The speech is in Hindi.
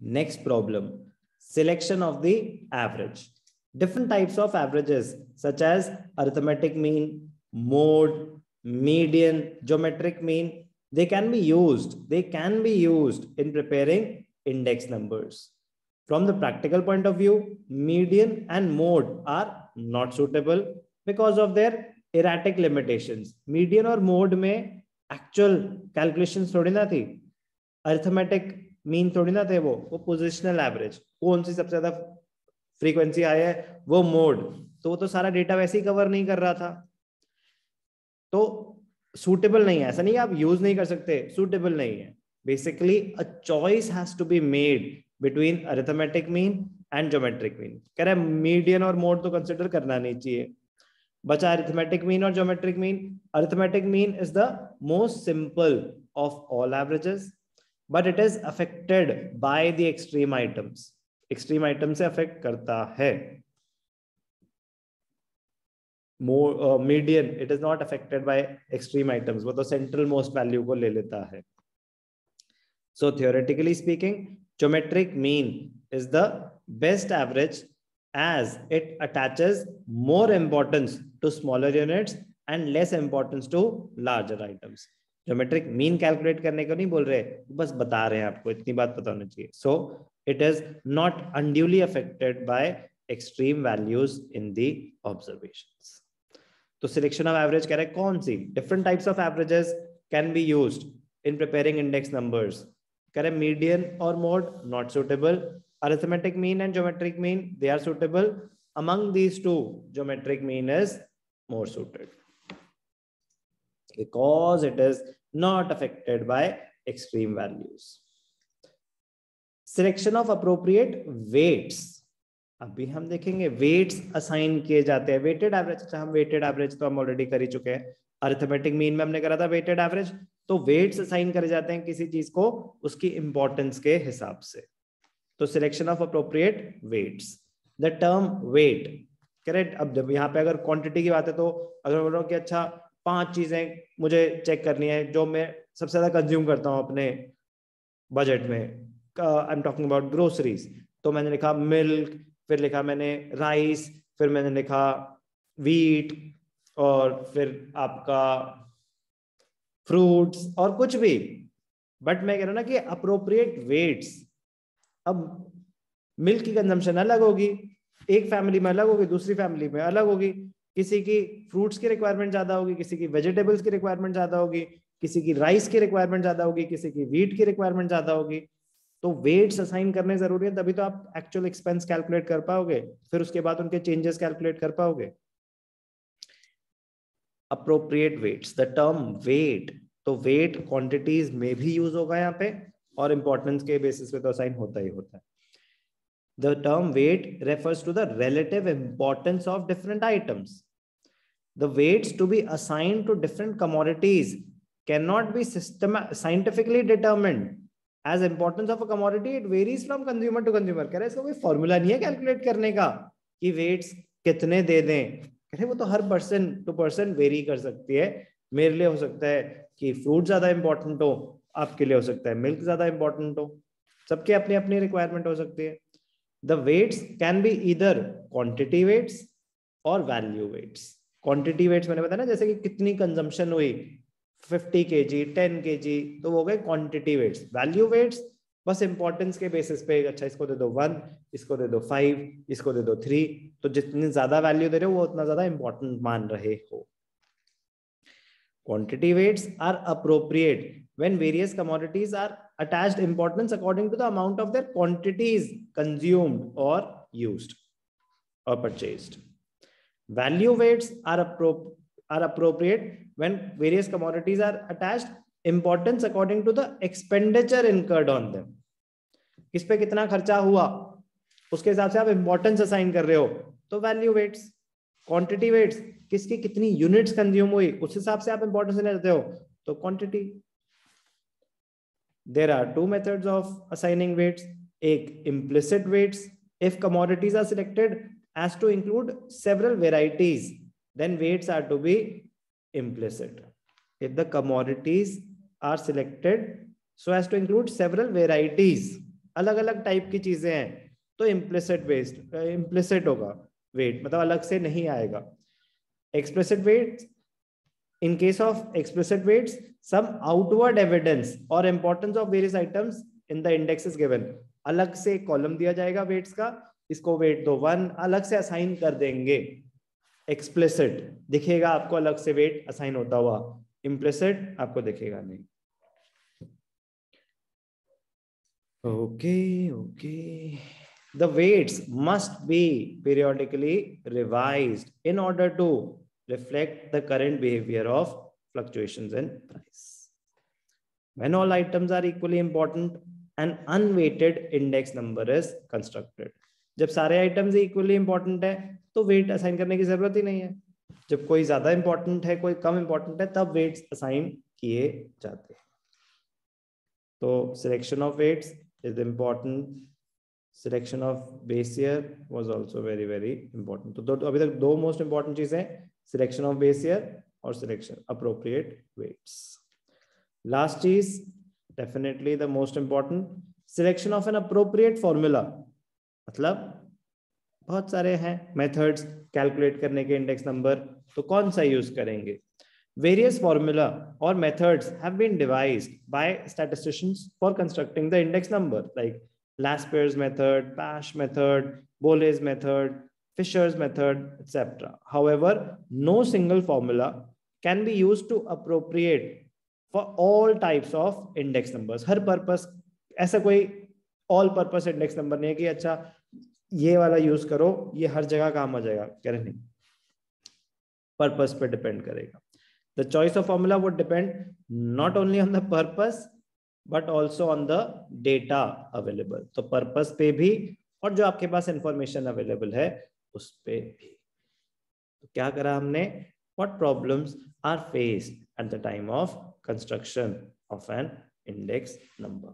Next problem, selection of the average. Different types of averages such as arithmetic mean, mode, median, geometric mean, they can be used in preparing index numbers. From the practical point of view, median and mode are not suitable because of their erratic limitations. Median और mode में actual calculations थोड़ी ना थी, अरिथमेटिक मीन थोड़ी ना थे, वो पोजिशनल एवरेज, कौन सी सबसे ज्यादा फ्रीक्वेंसी आई है वो मोड, तो वो तो सारा डेटा वैसे ही कवर नहीं कर रहा था, तो सूटेबल नहीं है. ऐसा नहीं आप यूज नहीं कर सकते, सूटेबल नहीं है. Basically a choice has to be made between arithmetic mean and geometric mean. कह रहे मीडियन और मोड तो कंसिडर करना नहीं चाहिए, बचा अरिथमेटिक मीन और geometric mean. Arithmetic mean is the most simple of all averages, but it is affected by the extreme items. Extreme item से अफेक्ट करता है. Median it is not affected by extreme items, वो तो सेंट्रल मोस्ट वैल्यू को ले लेता है. So theoretically speaking, geometric mean is the best average as it attaches more importance to smaller units and less importance to larger items. Geometric mean calculate करने को नहीं बोल रहे, बस बता रहे हैं आपको, इतनी बात पता होनी चाहिए. So it is not unduly affected by extreme values in the observations. तो selection of average कह रहे हैं कौन सी different types of averages can be used in preparing index numbers. कह रहे median or mode not suitable. Arithmetic mean and geometric mean, they are suitable. Among these two, geometric mean is more suited because it is not affected by extreme values. Selection of appropriate weights. अभी हम देखेंगे weights assign किए जाते हैं. weighted average, अच्छा हम weighted average तो हम already कर ही चुके हैं. अरिथमेटिक मीन में हमने करा था weighted average, तो weights assign करे जाते हैं किसी चीज को उसकी इंपॉर्टेंस के हिसाब से. तो selection of appropriate weights. The term weight, correct. अब जब यहाँ पे अगर क्वांटिटी की बात है, तो अगर बोल रहा हूँ कि अच्छा 5 चीजें मुझे चेक करनी है जो मैं सबसे ज्यादा कंज्यूम करता हूँ अपने बजट में, I am talking about groceries, तो मैंने लिखा मिल्क, फिर लिखा मैंने राइस, फिर मैंने लिखा वीट, और फिर आपका फ्रूट्स और कुछ भी. बट मैं कह रहा हूँ ना कि अप्रोप्रिएट वेट्स. अब मिल्क की कंजम्पशन अलग होगी, एक फैमिली में अलग होगी, दूसरी फैमिली में अलग होगी. किसी की फ्रूट्स की रिक्वायरमेंट ज्यादा होगी, किसी की वेजिटेबल्स की रिक्वायरमेंट ज्यादा होगी, किसी की राइस की रिक्वायरमेंट ज्यादा होगी, किसी की व्हीट की रिक्वायरमेंट ज्यादा होगी. तो वेट्स असाइन करने जरूरी है, तभी तो आप एक्चुअल एक्सपेंस कैलकुलेट कर पाओगे, फिर उसके बाद उनके चेंजेस कैलकुलेट कर पाओगे. Appropriate weights, the term weight, तो वेट क्वांटिटीज में भी यूज होगा यहाँ पे, और इंपॉर्टेंस के बेसिस पे तो असाइन होता ही होता है. The term weight refers to the relative importance of different items. The weights to be assigned to different commodities cannot be scientifically determined. As importance of a commodity, it varies from consumer to consumer. कह रहे इसका कोई फॉर्मूला नहीं है कैलकुलेट करने का कि वेट्स कितने दे दें. कह रहे वो तो हर पर्सन टू पर्सन वेरी कर सकती है. मेरे लिए हो सकता है कि फ्रूट ज्यादा इंपॉर्टेंट हो, आपके लिए हो सकता है मिल्क ज्यादा इंपॉर्टेंट हो, सबके अपनी अपनी रिक्वायरमेंट हो सकती है. The weights can be either quantity weights or value weights. Quantity weights मैंने बताया ना, जैसे कि कितनी कंजम्पशन हुई, 50 kg, 10 kg, तो वो गए क्वांटिटी वेट्स. वैल्यू वेट्स बस इंपॉर्टेंस के बेसिस पे, अच्छा इसको दे दो 1, इसको दे दो 5, इसको दे दो 3, तो जितनी ज्यादा वैल्यू दे रहे हो वो उतना ज्यादा इंपॉर्टेंट मान रहे हो. Quantity weights are appropriate when various commodities are attached importance according to the amount of their quantities consumed or used or purchased. Value weights are appropriate when various commodities are attached importance according to the expenditure incurred on them. किस पे कितना खर्चा हुआ उसके हिसाब से आप इंपॉर्टेंस असाइन कर रहे हो, तो वैल्यू वेट्स. क्वांटिटी वेट्स, किसकी कितनी यूनिट्स कंज्यूम हुई उस हिसाब से आप इंपॉर्टेंस देते हो, तो quantity. There are two methods of assigning weights. एक implicit weights. If commodities are selected as to include several varieties, then weights are to be implicit. If the commodities are selected so as to include several varieties, अलग अलग टाइप की चीजें हैं तो इम्प्लिसिट होगा वेट, मतलब अलग से नहीं आएगा. Explicit weight, in case of explicit weights, some outward evidence or importance of various items in the index is given. अलग से कॉलम दिया जाएगा वेट्स का, इसको वेट दो 1, अलग से असाइन कर देंगे. एक्सप्लिसिट दिखेगा आपको अलग से वेट असाइन होता हुआ, इम्प्लिसिट आपको दिखेगा नहीं. Okay. The weights must be periodically revised in order to reflect the current behavior of fluctuations in price. When all items are equally important, an unweighted index number is constructed. जब सारे आइटम्स इक्वली इंपॉर्टेंट है तो वेट असाइन करने की जरूरत ही नहीं है. जब कोई ज्यादा इंपॉर्टेंट है, कोई कम इंपॉर्टेंट है, तब वेट्स असाइन किए जाते हैं. तो selection of weights is important. Selection of base year was also very very important. तो अभी तक दो मोस्ट इंपॉर्टेंट चीजें, सिलेक्शन ऑफ बेस ईयर और सिलेक्शन अप्रोप्रिएट वेट्स. लास्ट चीज definitely the most important, selection of an appropriate formula. मतलब बहुत सारे हैं मेथड्स कैलकुलेट करने के इंडेक्स नंबर, तो कौन सा यूज करेंगे. Various formula or methods have been devised by statisticians for constructing the index number, like Laspers method, Pash method, Bolle's method, Fisher's method, etc. However, no single formula can be used to appropriate for all types of index numbers. Her purpose, ऐसा कोई all purpose index number नहीं है कि अच्छा ये वाला यूज करो ये हर जगह काम आ जाएगा, कह रहे नहीं. पर्पस पे डिपेंड करेगा. The choice of formula would depend not only on the purpose but also on the data available. तो purpose पे भी और जो आपके पास information available है उस पे भी. तो क्या करा हमने, what problems are faced at the time of construction of an index number.